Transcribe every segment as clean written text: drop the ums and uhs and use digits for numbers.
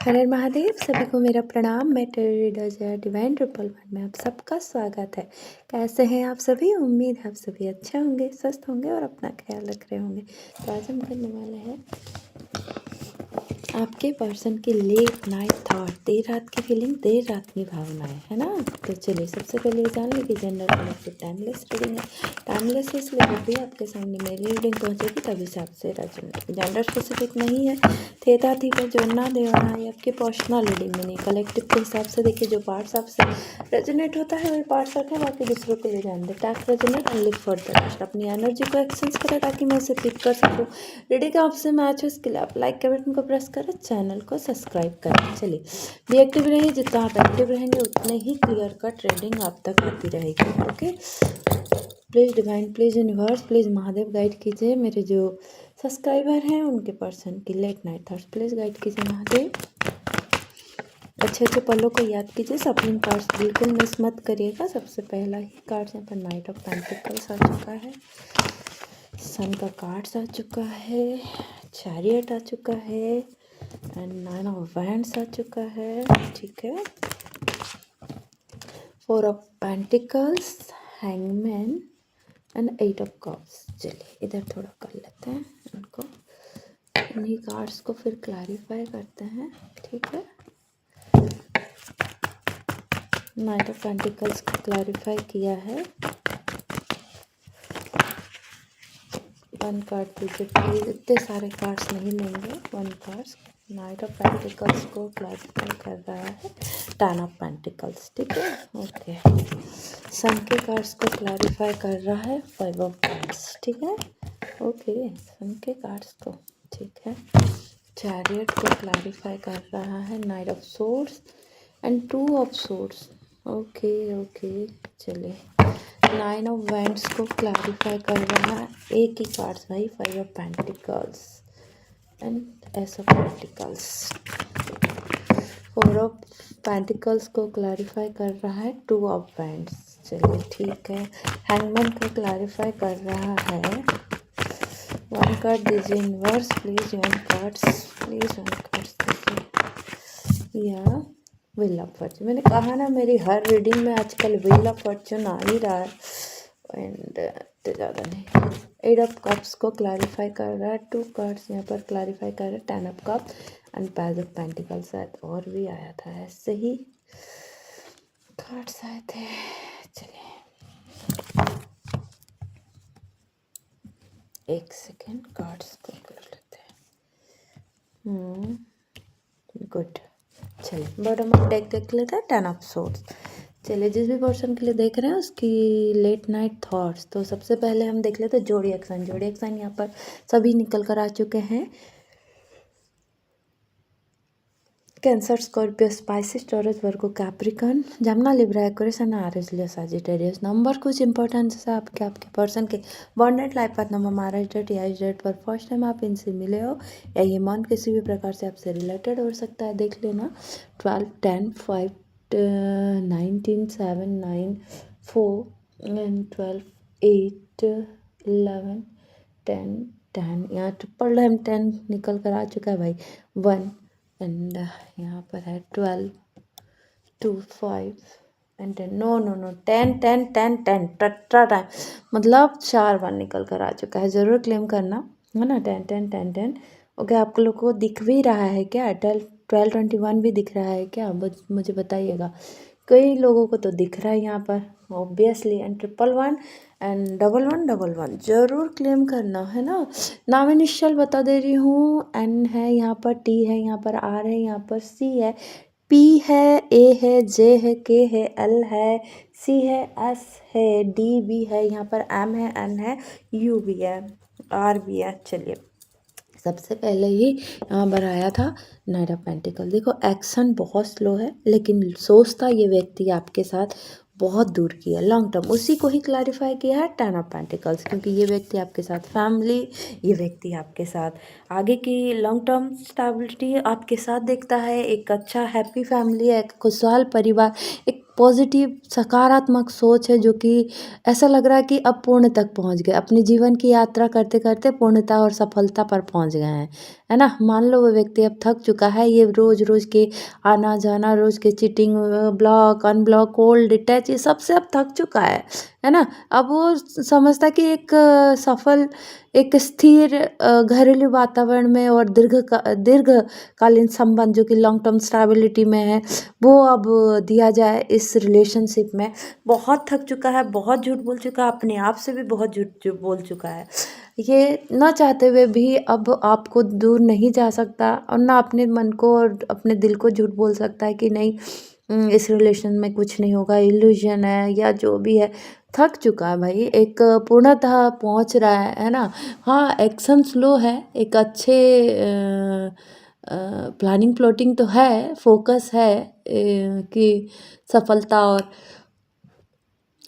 हर हर महादेव। सभी को मेरा प्रणाम। मैं tarot reader Jaya divine triple one में आप सबका स्वागत है। कैसे हैं आप सभी? उम्मीद है आप सभी अच्छे होंगे, स्वस्थ होंगे और अपना ख्याल रख रहे होंगे। तो आज हम करने वाले हैं आपके पर्सन की लेट नाइट थॉट, देर रात की फीलिंग, देर रात की भावनाएं, है ना। तो चलिए सबसे पहले ये जान लें कि जेंडर कनेक्टेड टाइमलेस रीडिंग है। टाइमलेस है इसलिए जब भी आपके सामने मेरी रीडिंग पहुंचेगी तभी हिसाब से रेजोनेट। जेंडर स्पेसिफिक नहीं है। थेता थी पर जोड़ना देना ये आपकी पर्सनल रीडिंग में नहीं, कलेक्टिव के हिसाब से देखिए। जो पार्ट्स आपसे रेजोनेट होता है वही पार्ट्स रखें, बाकी दूसरों को ले जाने दें। Take resonate and live for the rest. अपनी एनर्जी को एक्सचेंज करें ताकि मैं उसे पिक कर सकूँ। रीडिंग आपसे मैच हो इसके लिए आप लाइक के बटन को प्रेस करें, चैनल को सब्सक्राइब करें। चलिए भी एक्टिव रहिए, जितना आप एक्टिव रहेंगे उतने ही क्लियर कट रीडिंग आप तक होती रहेगी। Okay, please divine, please universe, please Mahadev guide कीजिए मेरे जो सब्सक्राइबर हैं उनके पर्सन की late night thoughts. Please guide कीजिए महादेव। अच्छे अच्छे पलों को याद कीजिए, सप्लिंग कार्ड्स बिल्कुल मिस मत करिएगा। सबसे पहला ही कार्ड यहाँ पर नाइट ऑफ पेंटिकल्स आ चुका है, सन का कार्ड्स आ चुका है, चैरियट आ चुका है एंड नाइन ऑफ वैंड्स आ चुका है। ठीक है, four of pentacles, hangman and eight of cups. चलिए इधर थोड़ा कर लेते हैं इनको, इन्हीं कार्ड्स को फिर क्लैरिफाई करते हैं। ठीक है, नाइट ऑफ पेंटिकल्स को क्लैरिफाई किया है। वन कार्ड दीजिए प्लीज, इतने सारे कार्ड्स नहीं लेंगे। One cards night of pentacles को क्लैरिफाई कर रहा है, टेन ऑफ पेंटिकल्स। ठीक है, ओके। सन के कार्ड्स को क्लैरिफाई कर रहा है, फाइव ऑफ कार्ड्स। ठीक है, ओके, सन के कार्ड्स को। ठीक है, चैरियट को क्लैरिफाई कर रहा है, night of swords and two of swords. Okay okay, चलिए नाइन ऑफ वैंड्स को क्लैरिफाई कर रहा है, एक ही कार्ड्स भाई, five of pentacles and S of pentacles. Four of pentacles को क्लैरिफाई कर रहा है, टू ऑफ वैंड्स। चलिए ठीक है, हैंगमैन को क्लैरिफाई कर रहा है। वन कार्ड दीजिए universe, please one cards, please one cards दीजिए। या व्हील ऑफ फॉर्चून, मैंने कहा ना मेरी हर रीडिंग में आजकल व्हील ऑफ फॉर्चून आ ही रहा है एंड इतने ज़्यादा नहीं। एट ऑफ कप्स को क्लैरिफाई कर रहा है, टू कार्ड्स यहाँ पर क्लैरिफाई कर रहे हैं, ten of cup and page of pentacles. शायद और भी आया था ऐसे ही कार्ड्स आए थे। चलिए एक सेकेंड, कार्ड्स को कर लेते हैं। गुड, चलिए बॉटम ऑफ डेक देख लेते हैं, टेन ऑफ सोर्ड्स। चलिए जिस भी पर्सन के लिए देख रहे हैं उसकी लेट नाइट थॉट्स, तो सबसे पहले हम देख लेते हैं जोडिएक साइन। जोडिएक साइन यहाँ पर सभी निकल कर आ चुके हैं, Cancer, Scorpio, Pisces, Taurus, Virgo, Capricorn, Gemini, Libra, Aquarius and Aries, Leo, Sagittarius. Number कुछ इंपॉर्टेंस है आपके पर्सन के bonded life partner number, marriage date या एज डेट पर फर्स्ट टाइम आप इनसे मिले हो या ये मंथ किसी भी प्रकार से आपसे रिलेटेड हो सकता है, देख लेना। 12, 10, 5, 19, 7, 9, 4 एंड 12, 8, 11, 10, 10। यहाँ ट्रिपल टाइम 10 निकल कर आ चुका है भाई, 1 एंड यहाँ पर है 12, 2, 5 एंड 10। नो नो नो, 10 10 10 10 टट्टा टाइम, मतलब 4 बार निकल कर आ चुका है। ज़रूर क्लेम करना है ना, 10 10 10 10। ओके, आप लोग को दिख भी रहा है क्या? 12 21 भी दिख रहा है क्या? मुझे बताइएगा। कई लोगों को तो दिख रहा है यहाँ पर ऑब्वियसली। एंड 111 एंड 1111 ज़रूर क्लेम करना है ना। नाम इनिशियल बता दे रही हूँ, एन है यहाँ पर, टी है यहाँ पर, आर है यहाँ पर, सी है, पी है, ए है, जे है, के है, एल है, सी है, एस है, डी भी है यहाँ पर, एम है, एन है, यू भी है, आर भी है। चलिए सबसे पहले ही यहाँ पर आया था नाइट ऑफ पेंटिकल। देखो एक्शन बहुत स्लो है लेकिन सोचता ये व्यक्ति आपके साथ बहुत दूर की है, लॉन्ग टर्म, उसी को ही क्लैरिफाई किया है टेन ऑफ पेंटिकल्स, क्योंकि ये व्यक्ति आपके साथ फैमिली, ये व्यक्ति आपके साथ आगे की लॉन्ग टर्म स्टेबिलिटी आपके साथ देखता है। एक अच्छा हैप्पी फैमिली है, एक खुशहाल परिवार, एक पॉजिटिव सकारात्मक सोच है, जो कि ऐसा लग रहा है कि अब पूर्ण तक पहुंच गए, अपने जीवन की यात्रा करते करते पूर्णता और सफलता पर पहुंच गए हैं, है ना। मान लो वो व्यक्ति अब थक चुका है, ये रोज रोज के आना जाना, रोज के cheating, block unblock, cold detach, ये सबसे अब थक चुका है ना। अब वो समझता कि सफल एक स्थिर घरेलू वातावरण में और दीर्घकालीन संबंध, जो कि लॉन्ग टर्म स्टेबिलिटी में है, वो अब दिया जाए इस रिलेशनशिप में। बहुत थक चुका है, बहुत झूठ बोल चुका है, अपने आप से भी बहुत झूठ बोल चुका है। ये ना चाहते हुए भी अब आपको दूर नहीं जा सकता, और ना अपने मन को और अपने दिल को झूठ बोल सकता है कि नहीं, इस रिलेशन में कुछ नहीं होगा, इल्यूजन है या जो भी है। थक चुका है भाई, एक पूर्णतः पहुंच रहा है ना। हाँ, एक्शन स्लो है, एक अच्छे प्लानिंग प्लॉटिंग तो है, फोकस है कि सफलता और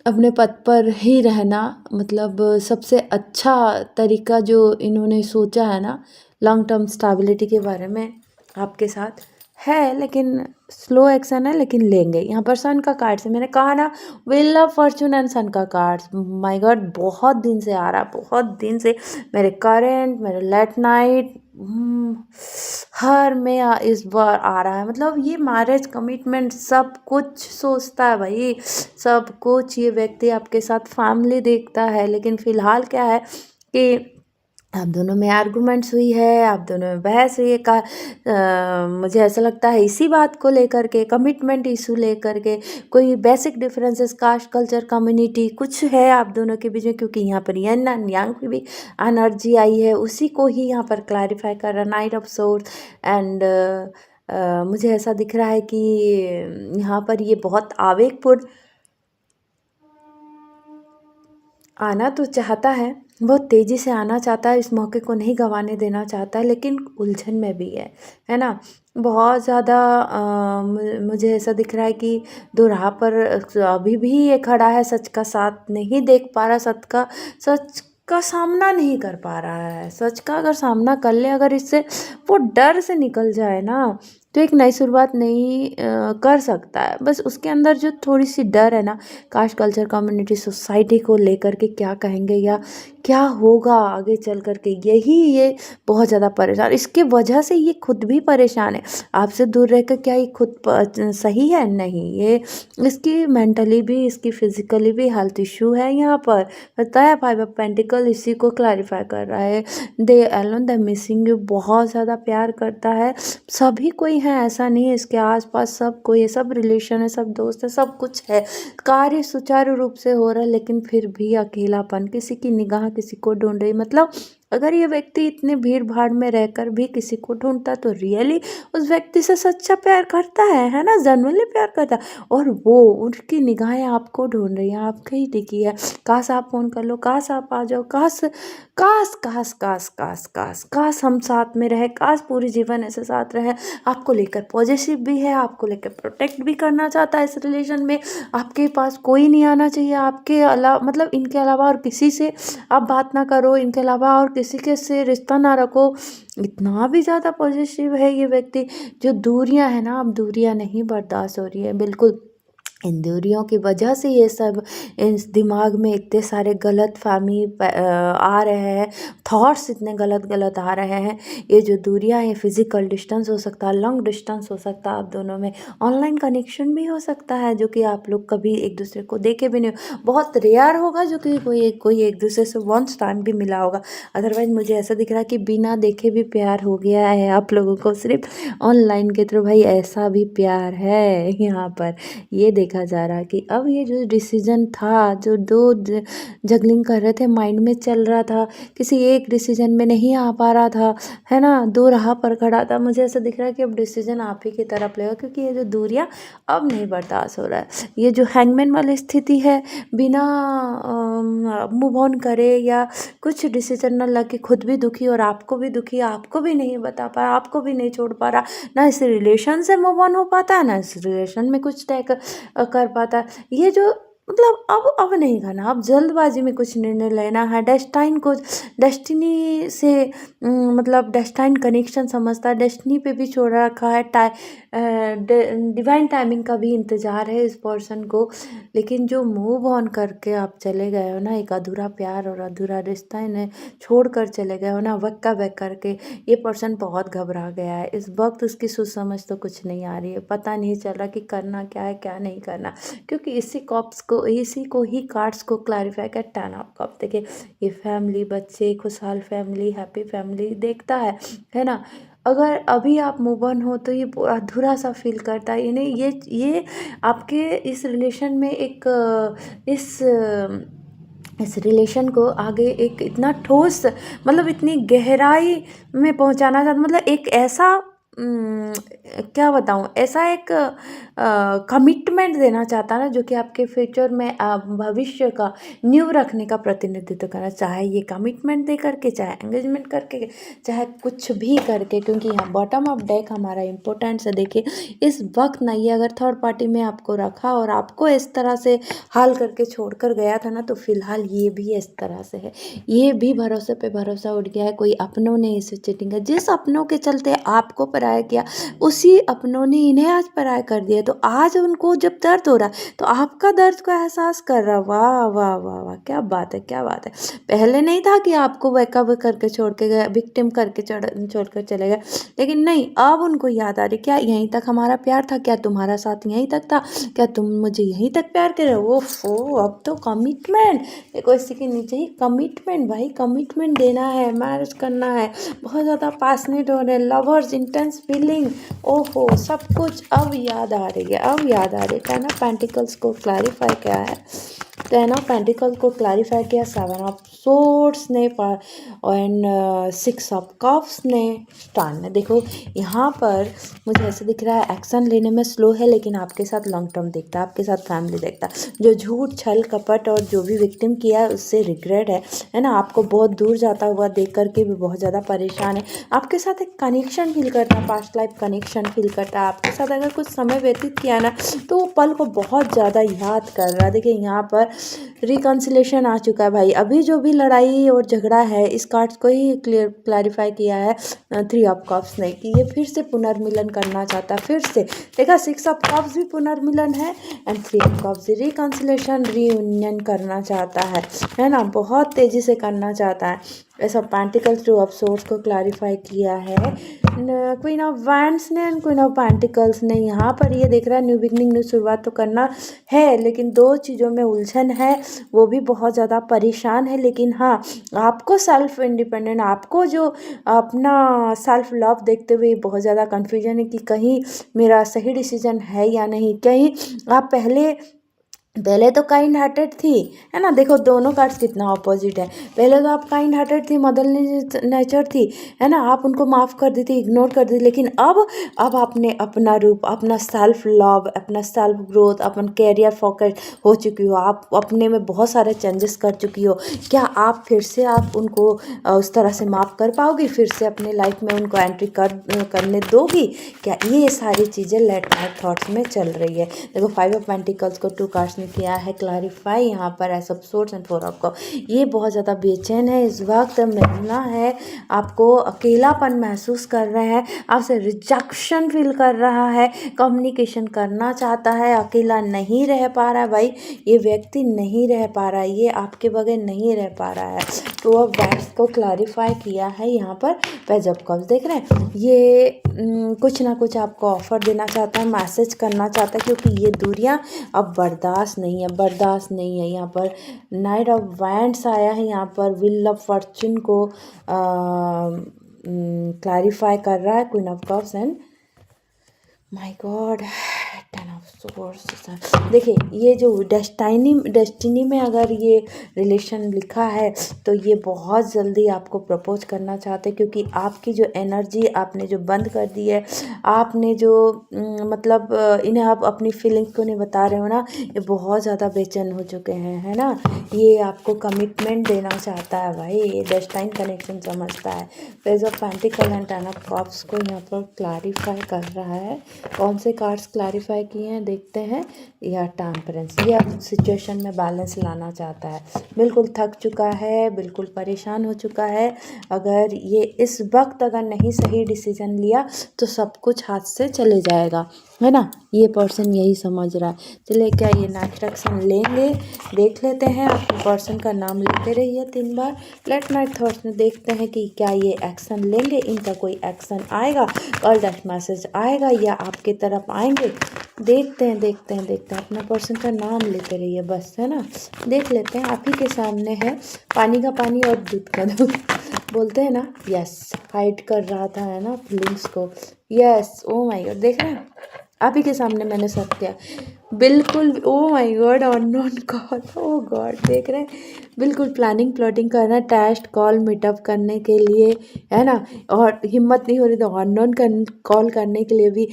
अपने पद पर ही रहना, मतलब सबसे अच्छा तरीका जो इन्होंने सोचा है ना लॉन्ग टर्म स्टेबिलिटी के बारे में आपके साथ है। लेकिन स्लो एक्शन है, लेकिन लेंगे। यहाँ पर सन का कार्ड से मैंने कहा ना, व्हील ऑफ फॉर्चून एंड सन का कार्ड, माय गॉड, बहुत दिन से आ रहा है, बहुत दिन से मेरे करंट, मेरे लेट नाइट, हर में इस बार आ रहा है। मतलब ये मैरिज कमिटमेंट सब कुछ सोचता है भाई, सब कुछ ये व्यक्ति आपके साथ फैमिली देखता है। लेकिन फिलहाल क्या है कि आप दोनों में आर्गुमेंट्स हुई है, आप दोनों में बहस हुई है मुझे ऐसा लगता है इसी बात को लेकर के, कमिटमेंट इशू लेकर के, कोई basic differences, caste, culture, community कुछ है आप दोनों के बीच में। क्योंकि यहाँ पर यन एंड यांग की भी एनर्जी आई है, उसी को ही यहाँ पर क्लैरिफाई कर रहा है, नाइट ऑफ सोर्ड्स। एंड मुझे ऐसा दिख रहा है कि यहाँ पर ये बहुत आवेगपूर्ण आना तो चाहता है, बहुत तेज़ी से आना चाहता है, इस मौके को नहीं गंवाने देना चाहता है, लेकिन उलझन में भी है ना। बहुत ज़्यादा मुझे ऐसा दिख रहा है कि दो राह पर अभी भी ये खड़ा है, सच का साथ नहीं देख पा रहा, सच का सामना नहीं कर पा रहा है। सच का अगर सामना कर ले, अगर इससे वो डर से निकल जाए ना, तो एक नई शुरुआत नहीं कर सकता है। बस उसके अंदर जो थोड़ी सी डर है ना, कास्ट, कल्चर, कम्युनिटी, सोसाइटी को लेकर के क्या कहेंगे या क्या होगा आगे चल कर के, यही ये बहुत ज़्यादा परेशान, इसके वजह से ये खुद भी परेशान है। आपसे दूर रहकर क्या ये खुद सही है? नहीं, ये इसकी मेंटली भी, इसकी फिजिकली भी हेल्थ इश्यू है। यहाँ पर बताया, फाइव ऑफ पेंटिकल इसी को क्लैरिफाई कर रहा है। दे एलोन द मिसिंग यू, बहुत ज़्यादा प्यार करता है, सभी कोई है, ऐसा नहीं है, इसके आसपास सब कोई है, सब रिलेशन है, सब दोस्त है, सब कुछ है, कार्य सुचारू रूप से हो रहा है, लेकिन फिर भी अकेलापन, किसी की निगाह किसी को ढूंढ रही। मतलब अगर ये व्यक्ति इतने भीड़ भाड़ में रहकर भी किसी को ढूंढता, तो रियली उस व्यक्ति से सच्चा प्यार करता है ना, जेन्युइनली प्यार करता है। और वो उनकी निगाहें आपको ढूंढ रही हैं, आपके ही टिकी है। काश आप फोन कर लो, काश आप आ जाओ, काश काश काश काश काश काश काश हम साथ में रहे, काश पूरी जीवन ऐसे साथ रहे। आपको लेकर पॉजिटिव भी है, आपको लेकर प्रोटेक्ट भी करना चाहता है इस रिलेशन में। आपके पास कोई नहीं आना चाहिए आपके अलावा, मतलब इनके अलावा और किसी से आप बात ना करो, इनके अलावा और किसी के से रिश्ता ना रखो। इतना भी ज़्यादा पॉजिटिव है ये व्यक्ति। जो दूरियां है ना, अब दूरियां नहीं बर्दाश्त हो रही है बिल्कुल। इन दूरियों की वजह से ये सब इस दिमाग में इतने सारे गलत फहमी आ रहे हैं, थॉट्स इतने गलत गलत आ रहे हैं। ये जो दूरियां हैं, फिजिकल डिस्टेंस हो सकता है, लॉन्ग डिस्टेंस हो सकता है, आप दोनों में ऑनलाइन कनेक्शन भी हो सकता है, जो कि आप लोग कभी एक दूसरे को देखे भी नहीं हो। बहुत रेयर होगा जो कि कोई एक दूसरे से वंस टाइम भी मिला होगा। अदरवाइज मुझे ऐसा दिख रहा है कि बिना देखे भी प्यार हो गया है आप लोगों को, सिर्फ ऑनलाइन के थ्रू। भाई ऐसा भी प्यार है यहाँ पर, ये देखा जा रहा है कि अब ये जो डिसीजन था, जो दो जगलिंग कर रहे थे, माइंड में चल रहा था, किसी एक डिसीजन में नहीं आ पा रहा था, है ना, दो राह पर खड़ा था। मुझे ऐसा दिख रहा है कि अब डिसीजन आप ही की तरफ लेगा, क्योंकि ये जो दूरियां अब नहीं बर्दाश्त हो रहा है। ये जो हैंगमैन वाली स्थिति है, बिना मूव ऑन करे या कुछ डिसीजन न लगे, खुद भी दुखी और आपको भी दुखी, आपको भी नहीं बता पा रहा, आपको भी नहीं छोड़ पा रहा, ना इस रिलेशन से मूव ऑन हो पाता है, ना इस रिलेशन में कुछ तय कर पाता है। ये जो मतलब अब नहीं करना, अब जल्दबाजी में कुछ निर्णय लेना है। डेस्टिनी से मतलब डेस्टाइन कनेक्शन समझता है, डेस्टिनी पे भी छोड़ रखा है, डिवाइन टाइमिंग का भी इंतज़ार है इस पर्सन को। लेकिन जो मूव ऑन करके आप चले गए हो ना, एक अधूरा प्यार और अधूरा रिश्ता इन्हें छोड़ कर चले गए हो ना वक्का बैक करके, ये पर्सन बहुत घबरा गया है इस वक्त। उसकी सोच समझ तो कुछ नहीं आ रही है, पता नहीं चल रहा कि करना क्या है क्या नहीं करना, क्योंकि इसी को ही कार्ड्स को क्लैरिफाई कर 10 ऑफ कप। देखिए ये फैमिली, बच्चे, खुशहाल फैमिली, हैप्पी फैमिली देखता है ना। अगर अभी आप मूव ऑन हो तो ये अधूरा सा फील करता है, यानी ये आपके इस रिलेशन में एक इस रिलेशन को आगे एक इतना ठोस, मतलब इतनी गहराई में पहुंचाना चाहता, मतलब एक ऐसा क्या बताऊं, ऐसा एक कमिटमेंट देना चाहता ना जो कि आपके फ्यूचर में भविष्य का नींव रखने का प्रतिनिधित्व करना, चाहे ये कमिटमेंट दे करके, चाहे एंगेजमेंट करके, चाहे कुछ भी करके। क्योंकि यहाँ बॉटम ऑफ डेक हमारा इम्पोर्टेंस है। देखिए इस वक्त ना ये अगर थर्ड पार्टी में आपको रखा और आपको इस तरह से हाल करके छोड़कर गया था ना, तो फिलहाल ये भी इस तरह से है, ये भी भरोसे पे भरोसा उठ गया है। कोई अपनों ने इसे चीटिंग है, जिस अपनों के चलते आपको पराया किया उसी अपनों ने इन्हें आज पराया कर दिया। तो आज उनको जब दर्द हो रहा है तो आपका दर्द को एहसास कर रहा। वाह वाह वाह वाह, क्या बात है क्या बात है। पहले नहीं था कि आपको बैकअप करके छोड़ के गए, विक्टिम करके छोड़ कर चले गए, लेकिन नहीं, अब उनको याद आ रही, क्या यहीं तक हमारा प्यार था, क्या तुम्हारा साथ यहीं तक था, क्या तुम मुझे यहीं तक प्यार कर रहे हो। ओफो, अब तो कमिटमेंट देखो, इसी के नीचे ही कमिटमेंट, भाई कमिटमेंट देना है, मैरिज करना है, बहुत ज़्यादा पैशनेट हो रहे, लवर्स, इंटेंस फीलिंग, ओहो सब कुछ अब याद आ रही है, अब याद आ रही है। टेन ऑफ पेंटिकल्स को क्लैरिफाई क्या है, टेन ऑफ पेंटिकल्स को क्लैरिफाई किया सेवन ऑफ सोर्ड्स ने एंड सिक्स ऑफ कप्स ने, स्टार ने। देखो यहाँ पर मुझे ऐसे दिख रहा है एक्शन लेने में स्लो है, लेकिन आपके साथ लॉन्ग टर्म देखता है, आपके साथ फैमिली देखता है। जो झूठ, छल, कपट और जो भी विक्टिम किया है उससे रिग्रेट है ना। आपको बहुत दूर जाता हुआ देख करके भी बहुत ज़्यादा परेशान है, आपके साथ एक कनेक्शन फील करता है, पास्ट लाइफ कनेक्शन फील करता है, आपके साथ अगर कुछ समय व्यतीत किया ना तो वो पल को बहुत ज़्यादा याद कर रहा है। देखिए यहाँ पर रिकन्सिलेशन आ चुका है भाई। अभी जो भी लड़ाई और झगड़ा है, इस कार्ड्स को ही क्लैरिफाई किया है थ्री ऑफ कप्स ने, कि ये फिर से पुनर्मिलन करना चाहता है, फिर से। देखा सिक्स ऑफ कप्स भी पुनर्मिलन है and three of cups reconciliation, reunion करना चाहता है ना, बहुत तेज़ी से करना चाहता है। ऐसा पेंटिकल्स टू ऑफ सोर्स को क्लैरिफाई किया है क्वीन ऑफ वैंड्स ने एंड क्वीन ऑफ पेंटिकल्स ने। यहाँ पर ये देख रहा है न्यू बिगनिंग, न्यू शुरुआत तो करना है, लेकिन दो चीज़ों में उलझन है, वो भी बहुत ज़्यादा परेशान है। लेकिन हाँ, आपको सेल्फ इंडिपेंडेंट, आपको जो अपना सेल्फ लव देखते हुए बहुत ज़्यादा कन्फ्यूजन है कि कहीं मेरा सही डिसीजन है या नहीं। कहीं आप पहले तो काइंड हार्टेड थी, है ना। देखो दोनों कार्ड्स कितना ऑपोजिट है। पहले तो आप काइंड हार्टेड थी, मदर नेचर थी, है ना, आप उनको माफ़ कर दी थी, इग्नोर कर दी। लेकिन अब आपने अपना रूप, अपना सेल्फ लव, अपना सेल्फ ग्रोथ, अपन कैरियर फोकस हो चुकी हो, आप अपने में बहुत सारे चेंजेस कर चुकी हो। क्या आप फिर से आप उनको उस तरह से माफ़ कर पाओगी, फिर से अपने लाइफ में उनको एंट्री करने दोगी क्या? ये सारी चीज़ें लेट नाइट थॉट्स में चल रही है। देखो फाइव ऑफ पेंटिकल्स को टू कार्ड्स ने किया है क्लैरिफाई यहाँ पर S of swords and four of cups. ये बहुत ज़्यादा बेचैन है इस वक्त, मिलना है आपको, अकेलापन महसूस कर रहे हैं, आपसे रिजेक्शन फील कर रहा है, कम्युनिकेशन करना चाहता है, अकेला नहीं रह पा रहा है भाई, ये व्यक्ति नहीं रह पा रहा है, ये आपके बगैर नहीं रह पा रहा है। टू ऑफ वैंड्स को क्लैरिफाई किया है यहाँ पर पेज ऑफ कप्स। देख रहे हैं ये कुछ ना कुछ आपको ऑफर देना चाहता है, मैसेज करना चाहता है, क्योंकि ये दूरियां अब बर्दाश्त नहीं है, बर्दाश्त नहीं है। यहाँ पर नाइट ऑफ वैंड्स आया है, यहाँ पर व्हील ऑफ फॉर्च्यून को क्लैरिफाई कर रहा है queen of cups and my God ten of source. देखिए ये जो डेस्टिनी में अगर ये रिलेशन लिखा है तो ये बहुत जल्दी आपको प्रपोज करना चाहते हैं, क्योंकि आपकी जो एनर्जी आपने जो बंद कर दी है, आपने जो मतलब इन्हें आप अपनी फीलिंग्स को नहीं बता रहे हो ना, ये बहुत ज़्यादा बेचैन हो चुके हैं, है ना। ये आपको कमिटमेंट देना चाहता है भाई, ये डेस्टाइन कनेक्शन समझता है। Page of pentacle and ten of cups को यहाँ पर क्लैरिफाई कर रहा है। कौन से कार्ड्स क्लैरिफाई किए हैं? हैं, देखते हैं। या टेम्परेंस, या सिचुएशन में बैलेंस लाना चाहता है, बिल्कुल थक चुका है, बिल्कुल परेशान हो चुका है। अगर ये इस वक्त अगर नहीं सही डिसीजन लिया तो सब कुछ हाथ से चले जाएगा, है ना। ये पर्सन यही समझ रहा है। चलिए, क्या ये नेक्स्ट एक्शन लेंगे, देख लेते हैं। आपके पर्सन का नाम लेते रहिए 3 बार। लेट नाइट थॉट्स में देखते हैं कि क्या ये एक्शन लेंगे, इनका कोई एक्शन आएगा, कॉल दैट मैसेज आएगा या आपके तरफ आएंगे। देखते हैं देखते हैं देखते हैं। अपना पर्सन का नाम लेते रहिए बस, है ना। देख लेते हैं। आप ही के सामने है, पानी का पानी और दूध का दूध बोलते हैं ना। यस, हाइड कर रहा था, है ना, फीलिंग्स को। यस, ओ माय गॉड, देख रहे हैं आप ही के सामने मैंने सब किया, बिल्कुल। Oh my God, unknown call, oh God, देख रहे हैं, बिल्कुल प्लानिंग प्लॉटिंग करना, टेस्ट कॉल मीटअप करने के लिए, है ना। और हिम्मत नहीं हो रही तो अननोन कॉल करने के लिए भी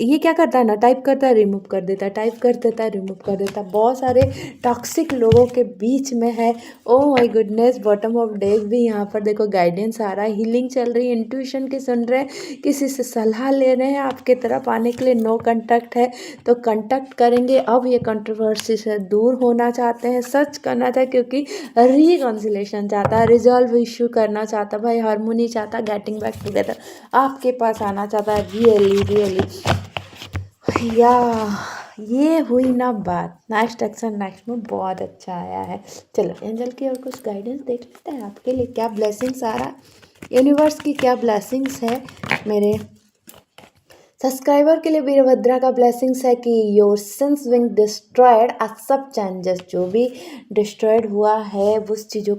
ये क्या करता है ना, टाइप करता है रिमूव कर देता है, टाइप कर देता है रिमूव कर देता है। बहुत सारे टॉक्सिक लोगों के बीच में है। Oh my goodness, bottom of deck भी यहाँ पर देखो गाइडेंस आ रहा है, हीलिंग चल रही है, इंट्यूशन की सुन रहे हैं, किसी से सलाह ले रहे हैं, आपके तरफ आने के लिए नो कांटेक्ट है तो कांटेक्ट करेंगे। अब ये कंट्रोवर्सी से दूर होना चाहते हैं, सच करना था, क्योंकि रिकॉन्सिलेशन चाहता है, रिजॉल्व इश्यू करना चाहता है, भाई हारमोनी चाहता है, गेटिंग बैक टुगेदर आपके पास आना चाहता है, रियली रियली। या ये हुई ना बात। नेक्स्ट एक्शन नेक्स्ट में बहुत अच्छा आया है। चलो एंजल की और कुछ गाइडेंस देख लेते हैं, आपके लिए क्या ब्लेसिंग्स आ रहा है, यूनिवर्स की क्या ब्लेसिंग्स है। मेरे सब्सक्राइबर के लिए वीरभद्रा का ब्लेसिंग्स है कि your sins being destroyed, accept changes. जो भी डिस्ट्रॉयड हुआ है उस चीज़ों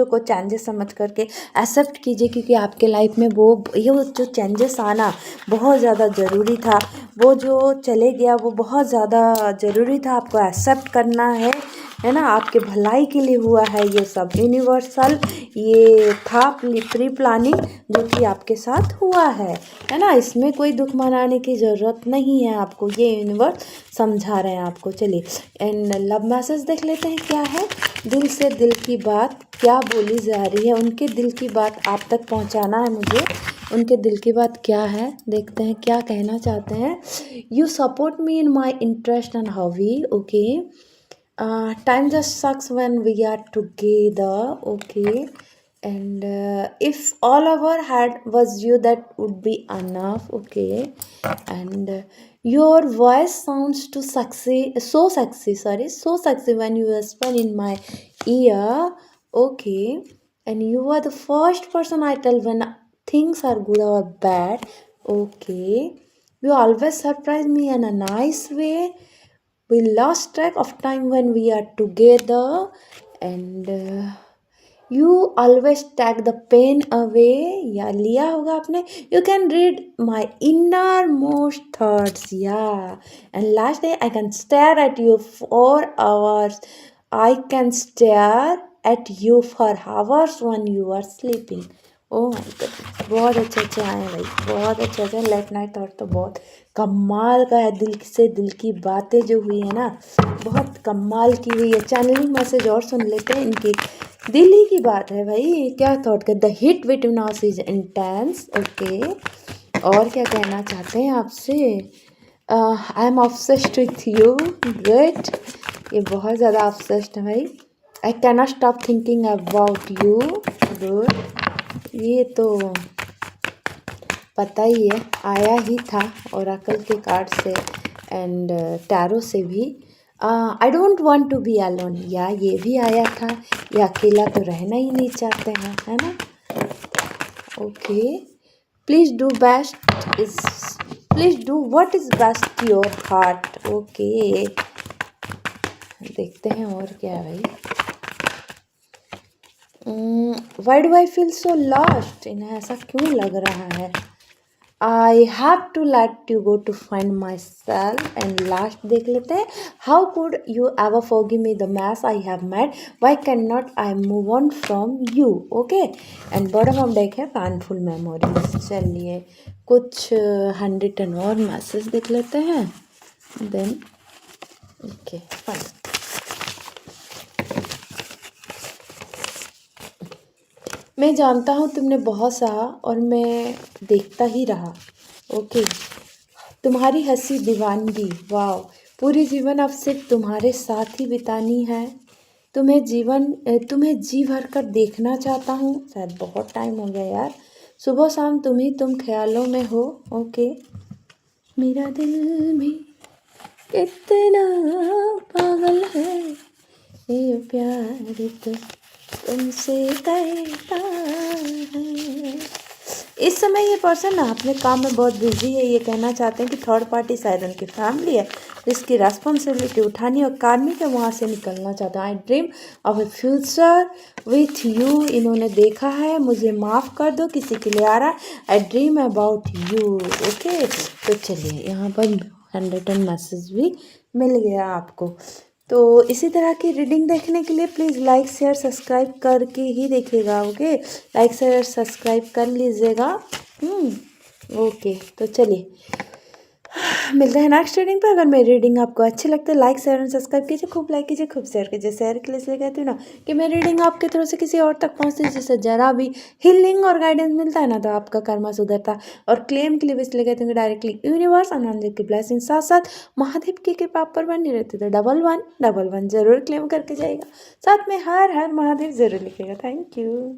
को चेंजेस समझ करके एक्सेप्ट कीजिए, क्योंकि आपके लाइफ में वो जो चेंजेस आना बहुत ज़्यादा ज़रूरी था, वो जो चले गया वो बहुत ज़्यादा ज़रूरी था, आपको एक्सेप्ट करना है ना। आपके भलाई के लिए हुआ है ये सब, यूनिवर्सल ये था प्री प्लानिंग जो कि आपके साथ हुआ है ना। इसमें कोई दुख मनाने की ज़रूरत नहीं है आपको, ये यूनिवर्स समझा रहे हैं आपको। चलिए एंड लव मैसेज देख लेते हैं क्या है। दिल से दिल की बात क्या बोली जा रही है, उनके दिल की बात आप तक पहुंचाना है मुझे। उनके दिल की बात क्या है, देखते हैं क्या कहना चाहते हैं। You support me in my interest and hobby, okay. Time just sucks when we are together, okay. And if all our had was you, that would be enough, okay. And your voice sounds too sexy, so sexy when you whisper in my ear, okay. And you are the first person I tell when things are good or bad, okay. You always surprise me in a nice way. We lost track of time when we are together, and you always take the pain away. या लिया होगा आपने. You can read my innermost thoughts, yeah. And last day I can stare at you for hours. I can stare at you for hours when you are sleeping. Oh my God, बहुत अच्छे अच्छे आए हैं भाई, बहुत अच्छे अच्छे। Late night thought तो बहुत कमाल का है, दिल से दिल की बातें जो हुई है ना, बहुत कमाल की हुई है। चैनलिंग मैसेज और सुन लेते हैं, इनकी दिल ही की बात है भाई। क्या थॉट कर, the hit between us is intense, okay. और क्या कहना चाहते हैं आपसे, I am obsessed with you, good. ये बहुत ज़्यादा ऑब्सेस्ड है भाई। I can not stop thinking about you, good. ये तो पता ही है, आया ही था ओरेकल के कार्ड से एंड टैरो से भी। I don't want to be alone, या ये भी आया था, ये अकेला तो रहना ही नहीं चाहते हैं, है ना। Okay, please do what is best your heart, okay. देखते हैं और क्या है भाई। Why do I feel so lost, इन्हें ऐसा क्यों लग रहा है। I have to let you go to find myself. And last देख लेते हैं, how could you ever forgive me the mess I have made, why can not I move on from you, okay. And bottom of deck है पैनफुल memories. चलिए कुछ 100 और message देख लेते हैं, देन ओके फाइन। मैं जानता हूँ तुमने बहुत सहा और मैं देखता ही रहा, ओके। तुम्हारी हंसी दीवानगी, वाह। पूरी जीवन अब सिर्फ तुम्हारे साथ ही बितानी है। तुम्हें जी भर कर देखना चाहता हूँ। शायद बहुत टाइम हो गया यार। सुबह शाम तुम ख्यालों में हो। ओके। मेरा दिल भी कितना पागल है, ये प्यार तो तुमसे करता है। इस समय ये पर्सन ना अपने काम में बहुत बिजी है। ये कहना चाहते हैं कि थर्ड पार्टी शायद उनकी फैमिली है जिसकी रेस्पॉन्सिबिलिटी उठानी और कार्मिक है, वहाँ से निकलना चाहता है। आई dream of A future with you. इन्होंने देखा है, मुझे माफ़ कर दो, किसी के लिए आ रहा है। आई ड्रीम अबाउट यू। ओके, तो चलिए यहाँ पर 100 मैसेज भी मिल गया आपको। तो इसी तरह की रीडिंग देखने के लिए प्लीज़ लाइक शेयर सब्सक्राइब करके ही देखिएगा। ओके, लाइक शेयर सब्सक्राइब कर लीजिएगा। ओके, तो चलिए मिलते हैं नेक्स्ट रीडिंग पे। अगर मेरी रीडिंग आपको अच्छी लगती है लाइक शेयर एंड सब्सक्राइब कीजिए, खूब लाइक कीजिए, खूब शेयर कीजिए। शेयर के लिए इसलिए कहती हूँ ना कि मेरी रीडिंग आपके थ्रू से किसी और तक पहुँचती है, जिससे जरा भी हीलिंग और गाइडेंस मिलता है ना तो आपका कर्मा सुधरता है। और क्लेम के लिए भी इसलिए कहती हूँ कि डायरेक्टली यूनिवर्स आनंद की ब्लेसिंग साथ साथ महादेव की कृपा आप पर बनी रहती है। तो 1111 जरूर क्लेम करके जाएगा, साथ में हर हर महादेव जरूर लिखेगा। Thank you.